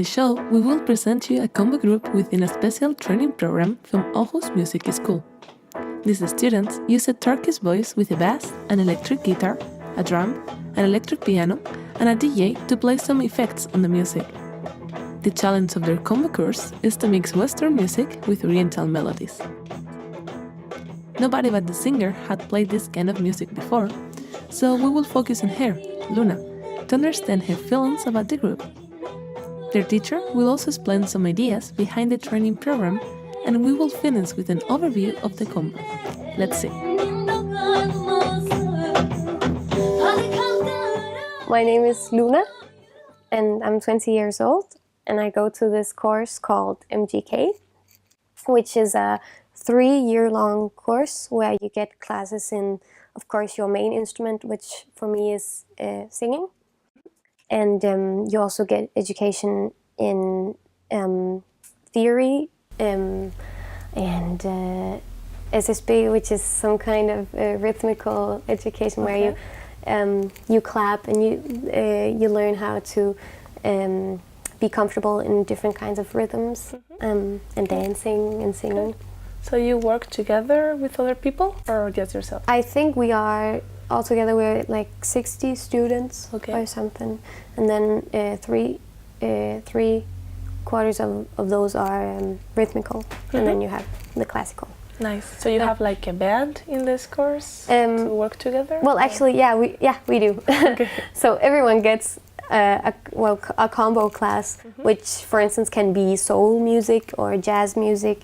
the show, we will present you a combo group within a special training program from Aarhus Musikhus. These students use a Turkish voice with a bass, an electric guitar, a drum, an electric piano, and a DJ to play some effects on the music. The challenge of their combo course is to mix Western music with Oriental melodies. Nobody but the singer had played this kind of music before, so we will focus on her, Luna, to understand her feelings about the group. Their teacher will also explain some ideas behind the training program, and we will finish with an overview of the combo. Let's see. My name is Luna, and I'm 20 years old, and I go to this course called MGK, which is a 3-year-long course where you get classes in, of course, your main instrument, which for me is singing. And you also get education in theory and SSB, which is some kind of rhythmical education where you clap and you learn how to be comfortable in different kinds of rhythms and dancing and singing. So you work together with other people or just yourself? I think we are all together, we're like 60 students or something, and then three quarters of those are rhythmical, and then you have the classical. Nice. So you have like a band in this course to work together? Well, actually, we do. Okay. So everyone gets a combo class, which, for instance, can be soul music or jazz music.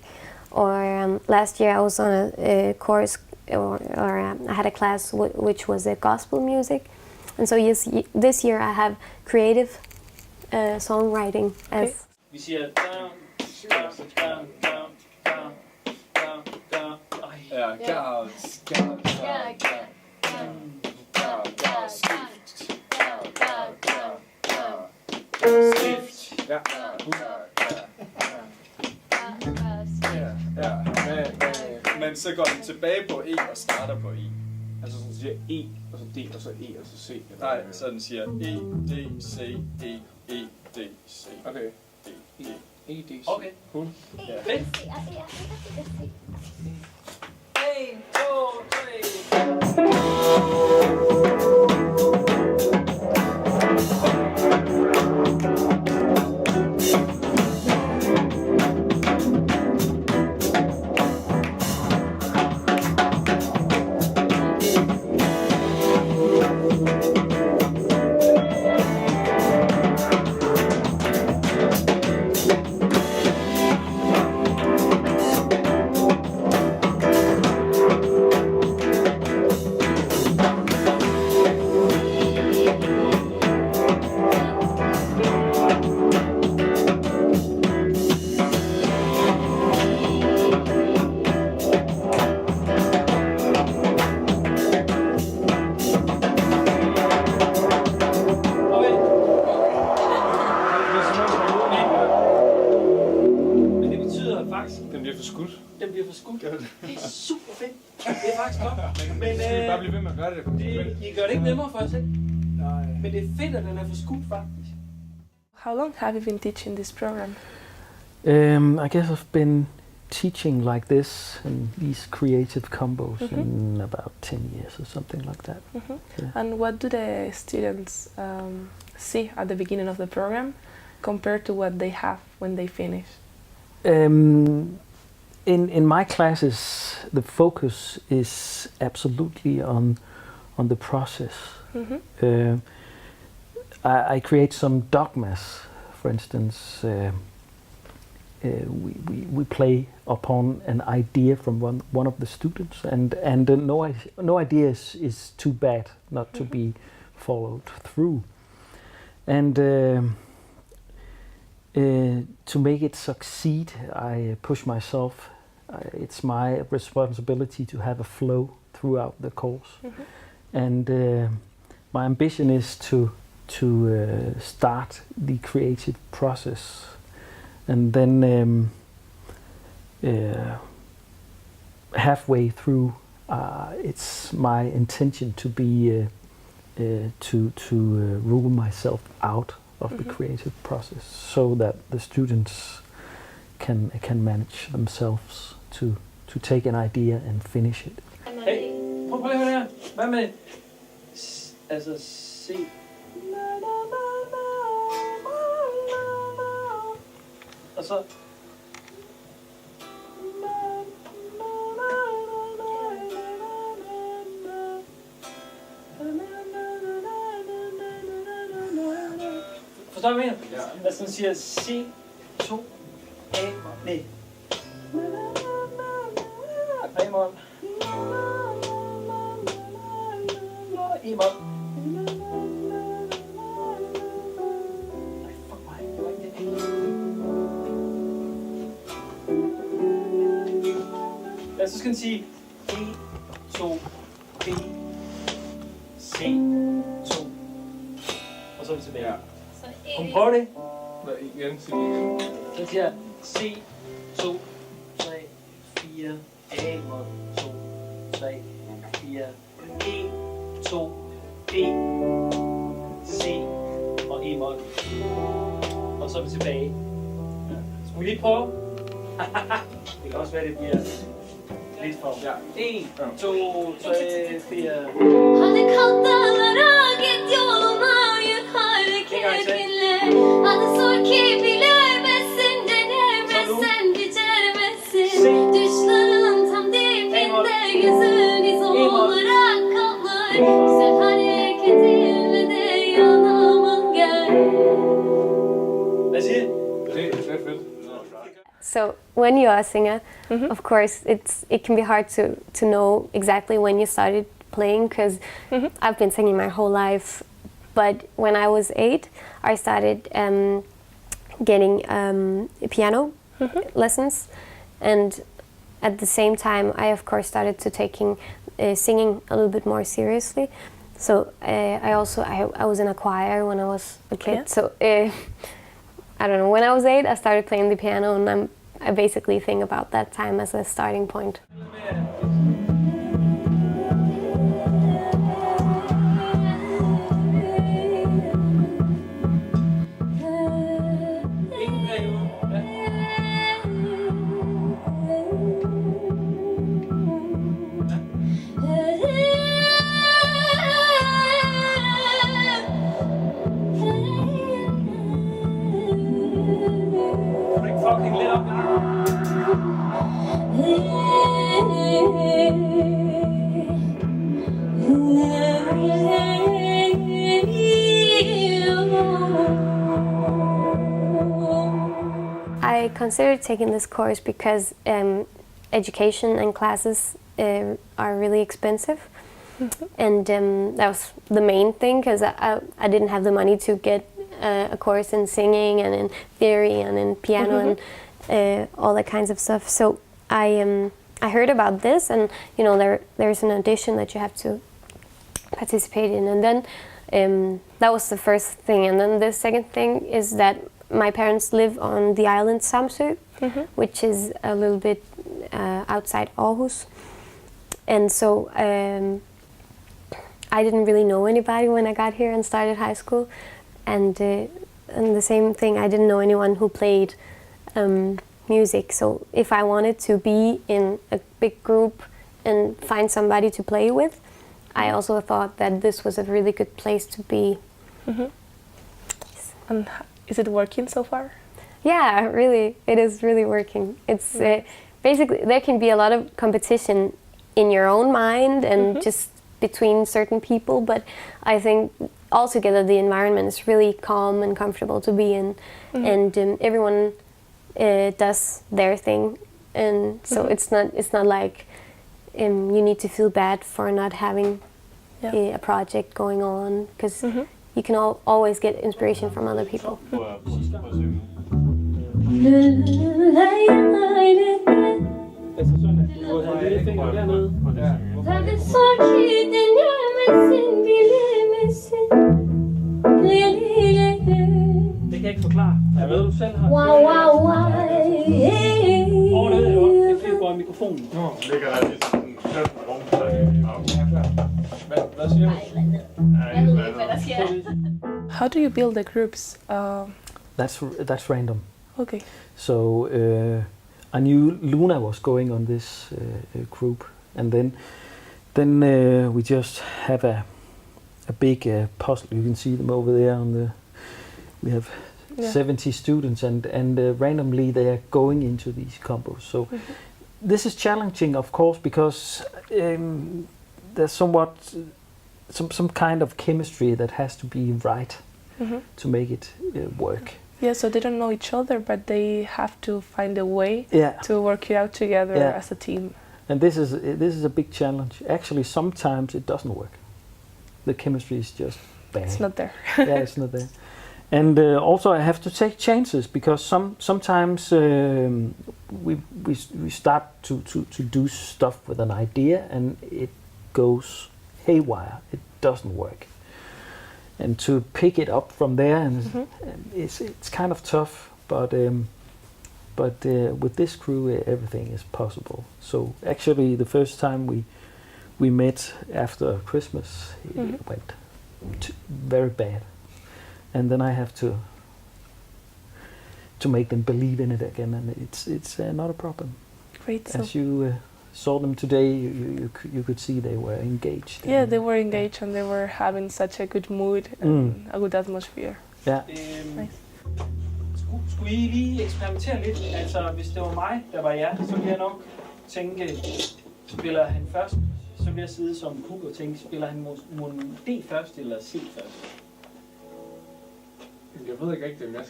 Or last year I was on a course, or I had a class which was gospel music, and so yes, this year I have creative songwriting as. Vi siger down, down, down, down, down, down. Ja, gals, gals, skift, ja. Ja, men så går den tilbage på E og starter på E. Altså sådan siger E, og så D, og så E, og så C. Nej, så den siger E, D, C, E, E, D, C. Okay. E, D, E, D, C. Okay. Cool. Ja. 1, 2, 3. Det er super fedt. Det er faktisk godt. Men bare blive ved med at gøre det. I gør det ikke nemmere for os, ikke? Nej. Men det er fedt, at den er forskudt faktisk. How long have you been teaching this program? I guess I've been teaching like this and these creative combos in about 10 years or something like that. Yeah. And what do the students see at the beginning of the program compared to what they have when they finish? In my classes, the focus is absolutely on the process. I create some dogmas. For instance, we play upon an idea from one of the students, and no idea is too bad not to be followed through. And to make it succeed, I push myself. It's my responsibility to have a flow throughout the course, and my ambition is to start the creative process, and then halfway through, it's my intention to be to rule myself out of the creative process, so that the students can manage themselves to take an idea and finish it. Hey, prøv lige at høre her. Hvad med, altså se. Og så. Forstår du, hvad jeg mener? Ja. Altså den siger C, 2, A, B. A-mol. E-mol. Nej, fuck mig. Det var ikke det. Ja, så skal den sige E, 2, B, C, 2. Og så er vi tilbage. Ja. Kom på det. Igen, sig igen. Så siger jeg C, 2, 3, 4, A-mol, 2, 3, 4, E, 2, B, C og E-mol. Og så er vi tilbage. Ja. Skal vi lige prøve? Det kan også være, det bliver lidt for. Ja. 1, 2, 3, 4. Hadi kalk dağlara git yoluna yürü hareketine. Hadi sor ki bilemezsin denemezsen beceremezsin. Düşlerin tam dibinde yüzün iz olarak kalır. Sen hareketinle de yanıma gel. Hvad siger I? Det er fedt. So when you are a singer, of course, it can be hard to know exactly when you started playing, because I've been singing my whole life. But when I was 8, I started getting piano lessons, and at the same time, I of course started to taking singing a little bit more seriously. So I was in a choir when I was a kid. So I don't know. When I was 8, I started playing the piano, and I basically think about that time as a starting point. I considered taking this course because education and classes are really expensive, and that was the main thing, because I didn't have the money to get a course in singing and in theory and in piano and all that kinds of stuff. So I heard about this, and you know there's an audition that you have to participate in, and then that was the first thing. And then the second thing is that my parents live on the island Samsø, which is a little bit outside Aarhus, and so I didn't really know anybody when I got here and started high school, and the same thing, I didn't know anyone who played music. So if I wanted to be in a big group and find somebody to play with, I also thought that this was a really good place to be. And is it working so far? Yeah, really, it is really working. It's basically, there can be a lot of competition in your own mind and just between certain people, but I think altogether the environment is really calm and comfortable to be in, and everyone does their thing, and so it's not like you need to feel bad for not having a project going on, because you can always get inspiration from other people. Det kan jeg ikke forklare. Jeg ved, du selv har... Wow, wow, wow. Det flyver i mikrofonen. Nå, ligger der lige sådan en sødt rum. Hvad siger du? Jeg ved ikke, hvad der sker. How do you build the groups? That's random. Okay. So I knew Luna was going on this group, and then we just have a big puzzle. You can see them over there on the. We have 70 students, and randomly they are going into these combos. So this is challenging, of course, because there's somewhat some kind of chemistry that has to be right to make it work. Yeah, so they don't know each other, but they have to find a way to work it out together as a team. And this is a big challenge. Actually, sometimes it doesn't work. The chemistry is just bad. It's not there. Yeah, it's not there. And also, I have to take chances because sometimes we start to do stuff with an idea and it goes haywire. It doesn't work. And to pick it up from there, and it's kind of tough. But with this crew, everything is possible. So actually, the first time we met after Christmas, it went very bad. And then I have to make them believe in it again, and it's not a problem. Great. As you saw them today, you could see they were engaged. Yeah, they were engaged, and they were having such a good mood and a good atmosphere. Yeah. Nice. Skulle I lige eksperimentere lidt? Altså, hvis det var mig, der var jer, så ville jeg nok tænke, spiller han først? Så vil jeg sidde som kug og tænke, spiller han D først eller C først? Jeg ved ikke rigtig, om jeg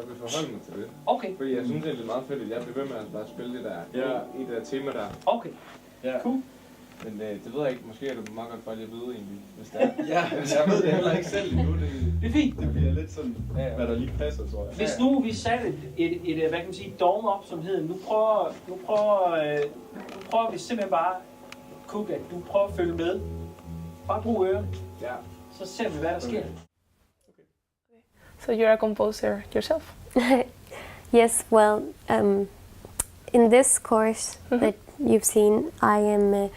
vil forholde mig til det. Okay. Fordi jeg synes, det er meget fedt, at jeg bliver ved med at bare spille det der, i det der tema der. Okay. Ja. Cool. Men det ved jeg ikke. Måske er det meget godt for, at jeg ved egentlig, hvis det er. Ja, jeg ved det heller ikke selv endnu. Det er fint. Det bliver lidt sådan, hvad der lige passer, tror jeg. Hvis nu vi satte et hvad kan man sige, dogme op, som hedder, nu prøver vi simpelthen bare, Kuk, at du prøver at følge med. Bare brug ørerne. Ja. Så ser vi, hvad der sker. So you're a composer yourself? Yes, well, in this course that you've seen, I am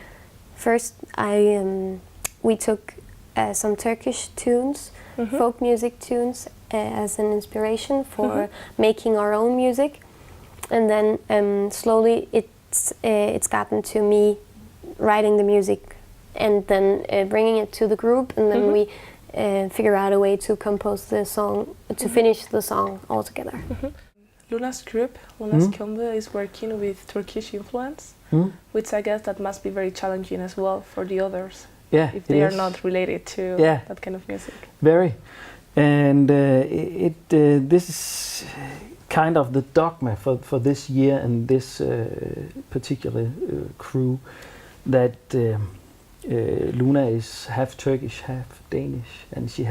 we took some Turkish tunes, folk music tunes, as an inspiration for making our own music, and then slowly it's gotten to me writing the music, and then bringing it to the group, and then we figure out a way to compose the song, to finish the song all together. Luna's group, Luna's Kulturby, is working with Turkish influence, which I guess that must be very challenging as well for the others. Yeah, if they are not related to that kind of music. Very, and this is kind of the dogma for this year and this particular crew, that Luna is half Turkish, half Danish, and she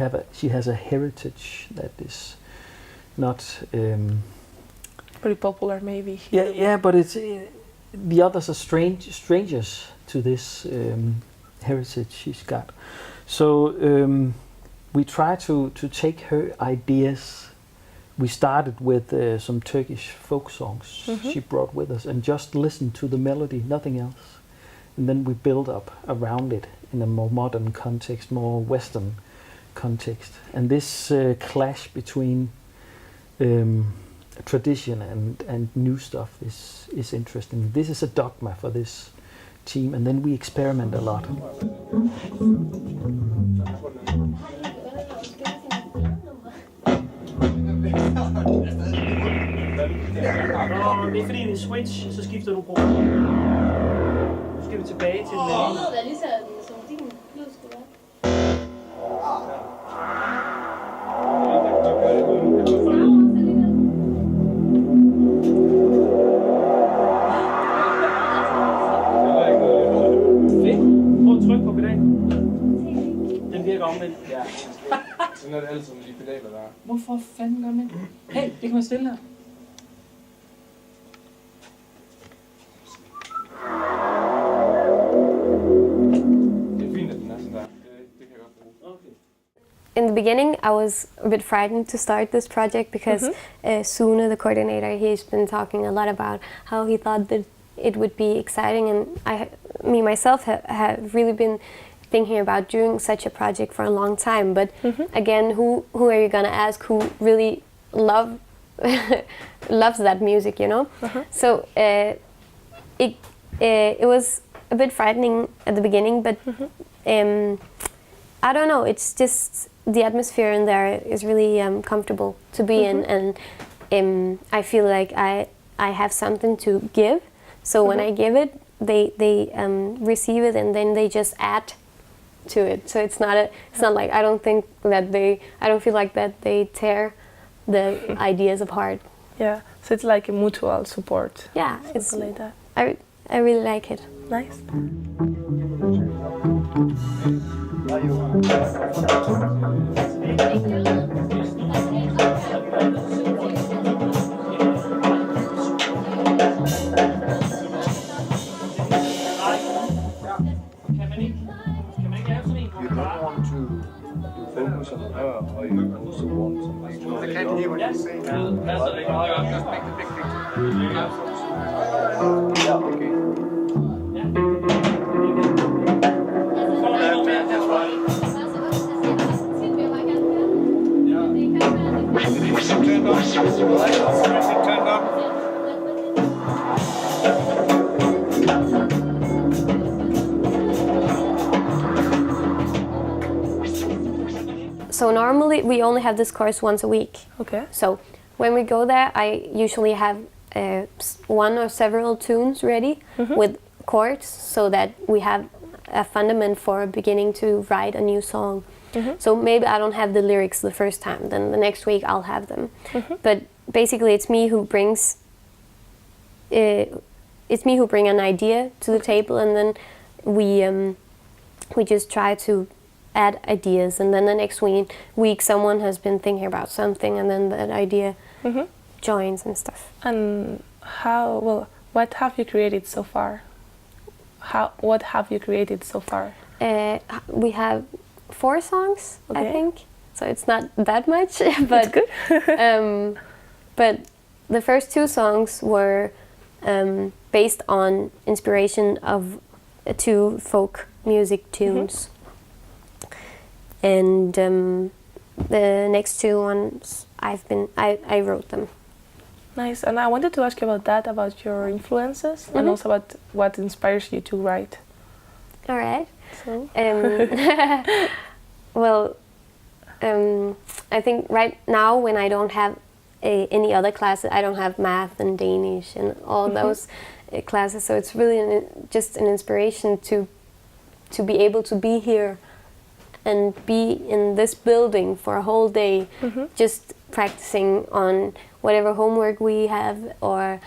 has a heritage that is not very popular, maybe. Yeah, but it's the others are strangers to this heritage she's got. So we try to take her ideas. We started with some Turkish folk songs she brought with us, and just listen to the melody, nothing else. And then we build up around it in a more modern context, more Western context. And this clash between tradition and new stuff is interesting. This is a dogma for this team, and then we experiment a lot. Når det er fordi det er switch, så skifter du på. Nu skal vi tilbage til den. Det lyder da ligesom som din lyd skulle være. Fedt. Prøv at trykke på pedalen. Den virker omvendt. Ja. Sådan er det altid med de pedaler der. Hvorfor fanden gør man det? Hey, det kan man stille her. In the beginning, I was a bit frightened to start this project because Sune, the coordinator, he's been talking a lot about how he thought that it would be exciting, and me myself have really been thinking about doing such a project for a long time. But again, who are you gonna ask who really loves that music, you know? So it was a bit frightening at the beginning, but I don't know. It's just the atmosphere in there is really comfortable to be in, and I feel like I have something to give. So when I give it, they receive it, and then they just add to it. So it's not like I don't feel like that they tear the ideas apart. Yeah, so it's like a mutual support. Yeah, it's like that. I really like it. Nice. Focus on her, or you also want something. I can't hear what you're saying. Just make the big picture. Yeah, okay. Turned up. So normally we only have this course once a week. Okay. So when we go there, I usually have one or several tunes ready with chords, so that we have a fundament for beginning to write a new song. So maybe I don't have the lyrics the first time, then the next week I'll have them. But basically, it's me who brings an idea to the table, and then we just try to add ideas, and then the next week someone has been thinking about something, and then that idea joins and stuff. And what have you created so far? What have you created so far? We have 4 songs, Okay. I think. So it's not that much, but good. but the first 2 songs were based on inspiration of 2 folk music tunes. And the next 2 ones I wrote them. Nice. And I wanted to ask you about that, about your influences, and also about what inspires you to write. All right. So. Well, I think right now when I don't have any other classes, I don't have math and Danish and all those classes, so it's really just an inspiration to be able to be here and be in this building for a whole day, just practicing on whatever homework we have, or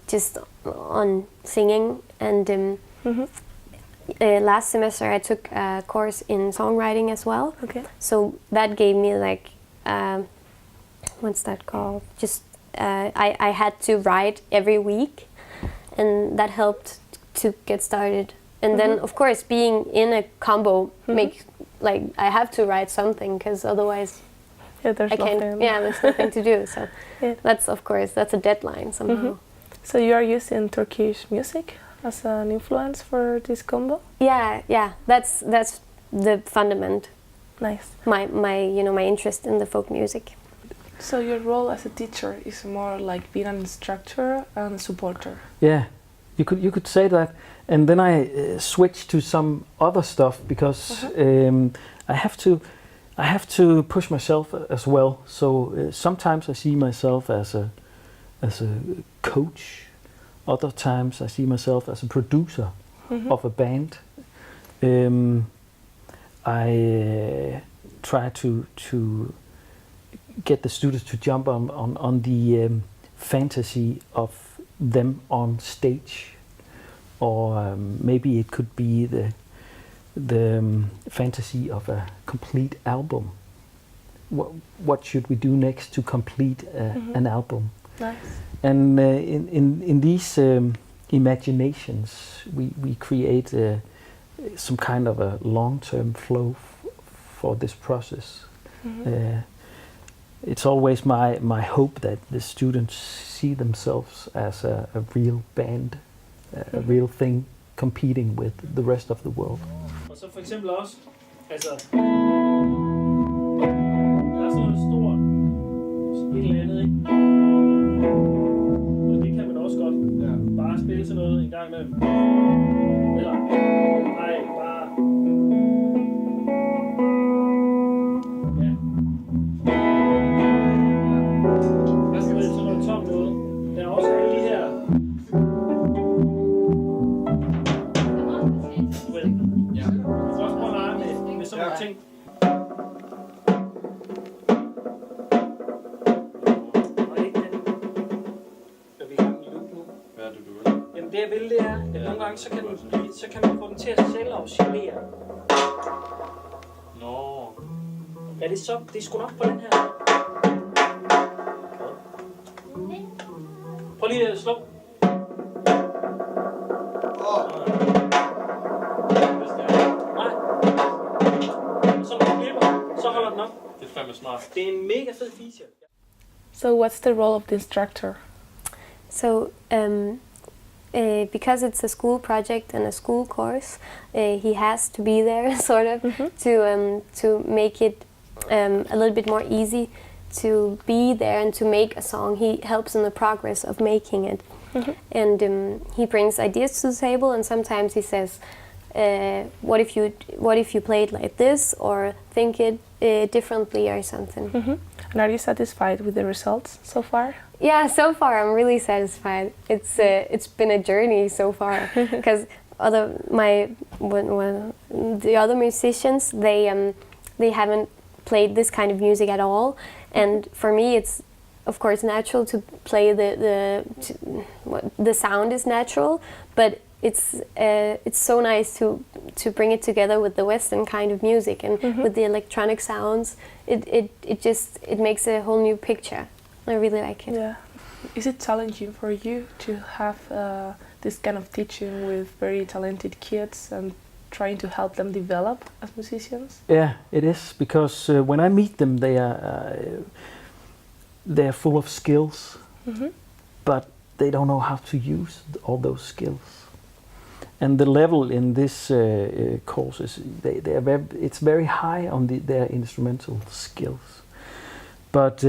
just on singing. And last semester I took a course in songwriting as well. Okay. So that gave me like, what's that called? Just I had to write every week, and that helped to get started. And then, of course, being in a combo makes, like, I have to write something, because otherwise there's nothing. Yeah, there's nothing to do. So that's a deadline somehow. So you are using Turkish music as an influence for this combo? Yeah, that's the fundament. Nice. My interest in the folk music. So your role as a teacher is more like being an instructor and a supporter. Yeah, you could say that. And then I switch to some other stuff, because I have to push myself as well. So sometimes I see myself as a coach. Other times I see myself as a producer of a band. I try to get the students to jump on the fantasy of them on stage. Or maybe it could be the fantasy of a complete album. What should we do next to complete an album? Nice. And in these imaginations, we create some kind of a long-term flow for this process. It's always my hope that the students see themselves as a real band. A real thing competing with the rest of the world. Og så for eksempel også, altså, der er sådan noget stort, et eller andet, ikke? Og det kan man også godt bare spille sådan noget en gang imellem. Eller, nej, bare... Ja. Jeg skal sådan noget tomt noget. Der er også alle de her... Ja. Du kan også prøve at lege med sådan nogle ting. Det jeg vil, det er, at nogle gange, så kan man få den til at selv oscillere. Nå. Er det så? Det er sgu nok på den her. Prøv lige at slå. Nej. Så når du klipper, så holder den op. Det er fandme smart. Det er en mega fed feature. So what's the role of the instructor? So, because it's a school project and a school course, he has to be there, sort of, to make it a little bit more easy to be there and to make a song. He helps in the progress of making it, and he brings ideas to the table. And sometimes he says, "What if you play it like this, or think it differently, or something." And are you satisfied with the results so far? Yeah, so far I'm really satisfied. It's been a journey so far, because the other musicians, they haven't played this kind of music at all, and for me it's of course natural to play the sound is natural, but it's so nice to bring it together with the Western kind of music and with the electronic sounds. It makes a whole new picture. I really like it. Yeah. Is it challenging for you to have this kind of teaching with very talented kids and trying to help them develop as musicians? Yeah, it is, because when I meet them, they're full of skills, but they don't know how to use all those skills. And the level in this course is it's very high on their instrumental skills, but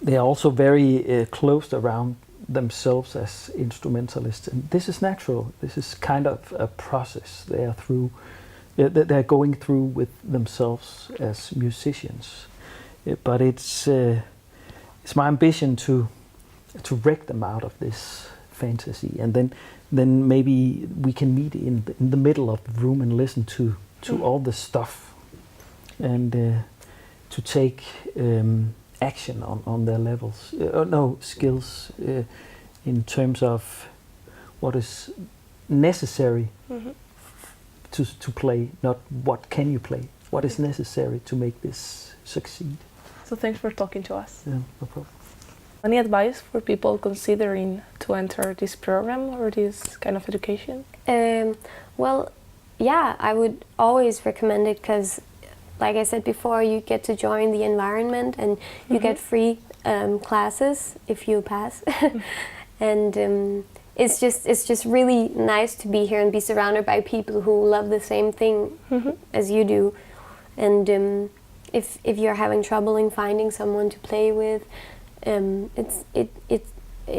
they are also very closed around themselves as instrumentalists, and this is natural. This is kind of a process they are through. They're going through with themselves as musicians, but it's my ambition to wreck them out of this fantasy, and then maybe we can meet in the middle of the room and listen to all the stuff, and to take action on their levels, skills in terms of what is necessary to play, not what can you play, what is necessary to make this succeed. So thanks for talking to us. Yeah, no problem. Any advice for people considering to enter this program or this kind of education? Well, yeah, I would always recommend it, because like I said before, you get to join the environment and you get free classes if you pass. And it's just really nice to be here and be surrounded by people who love the same thing as you do. And if you're having trouble in finding someone to play with,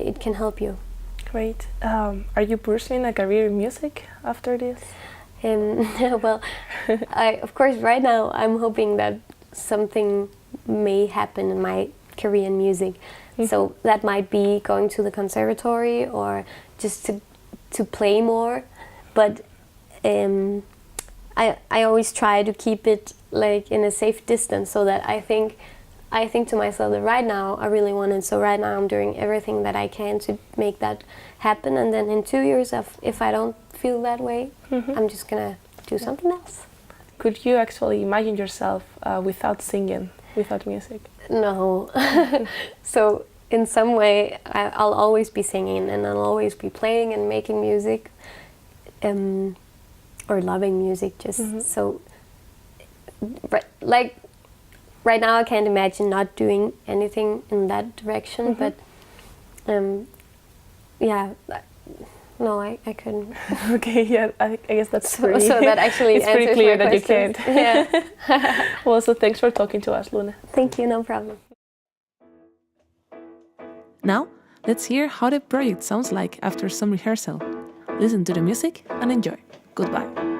it can help you. Great. Are you pursuing a career in music after this? Well, of course, right now I'm hoping that something may happen in my career in music. So that might be going to the conservatory or just to play more. But I always try to keep it like in a safe distance, so that I think to myself that right now I really want it. So right now I'm doing everything that I can to make that happen. And then in 2 years, if I don't feel that way, I'm just gonna do something else. Could you actually imagine yourself without singing, without music? No. So in some way, I'll always be singing, and I'll always be playing and making music, or loving music. Just so, like right now, I can't imagine not doing anything in that direction. But yeah, No, I couldn't. Okay, yeah, I guess that's So pretty, that actually it's pretty answers clear my that you questions. can't. Yeah. Well, so thanks for talking to us, Luna. Thank you, no problem. Now, let's hear how the project sounds like after some rehearsal. Listen to the music and enjoy. Goodbye.